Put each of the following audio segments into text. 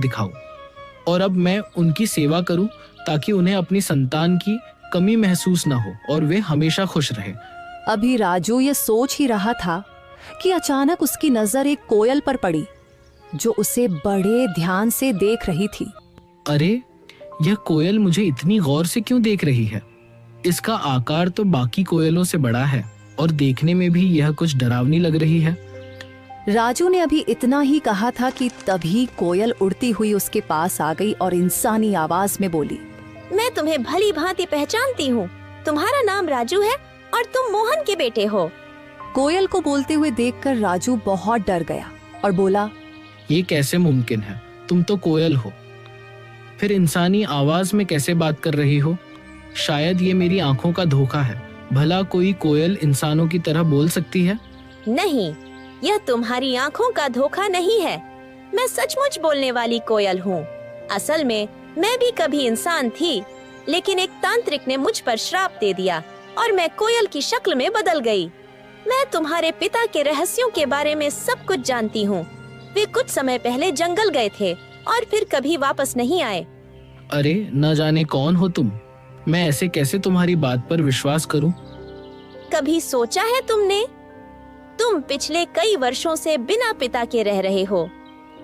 दिखाऊं और अब मैं उनकी सेवा करूं ताकि उन्हें अपनी संतान की कमी महसूस ना हो और वे हमेशा खुश रहे। अभी राजू ये सोच ही रहा था कि अचानक उसकी नजर एक कोयल पर पड़ी जो उसे बड़े ध्यान से देख रही थी। अरे, यह कोयल मुझे इतनी गौर से क्यों देख रही है? इसका आकार तो बाकी कोयलों से बड़ा है और देखने में भी यह कुछ डरावनी लग रही है। राजू ने अभी इतना ही कहा था कि तभी कोयल उड़ती हुई उसके पास आ गई और इंसानी आवाज में बोली, मैं तुम्हें भली भांति पहचानती हूँ। तुम्हारा नाम राजू है और तुम मोहन के बेटे हो। कोयल को बोलते हुए देखकर राजू बहुत डर गया और बोला, ये कैसे मुमकिन है? तुम तो कोयल हो, फिर इंसानी आवाज में कैसे बात कर रही हो? शायद ये मेरी आंखों का धोखा है। भला कोई कोयल इंसानों की तरह बोल सकती है? नहीं, यह तुम्हारी आंखों का धोखा नहीं है। मैं सचमुच बोलने वाली कोयल हूँ। असल में मैं भी कभी इंसान थी, लेकिन एक तांत्रिक ने मुझ पर श्राप दे दिया और मैं कोयल की शक्ल में बदल गई। मैं तुम्हारे पिता के रहस्यों के बारे में सब कुछ जानती हूँ। वे कुछ समय पहले जंगल गए थे और फिर कभी वापस नहीं आए। अरे, न जाने कौन हो तुम। मैं ऐसे कैसे तुम्हारी बात पर विश्वास करूं? कभी सोचा है तुमने? तुम पिछले कई वर्षों से बिना पिता के रह रहे हो,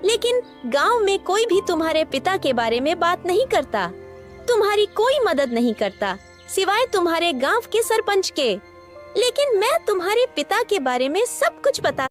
लेकिन गांव में कोई भी तुम्हारे पिता के बारे में बात नहीं करता। तुम्हारी कोई मदद नहीं करता सिवाय तुम्हारे गांव के सरपंच के। लेकिन मैं तुम्हारे पिता के बारे में सब कुछ बता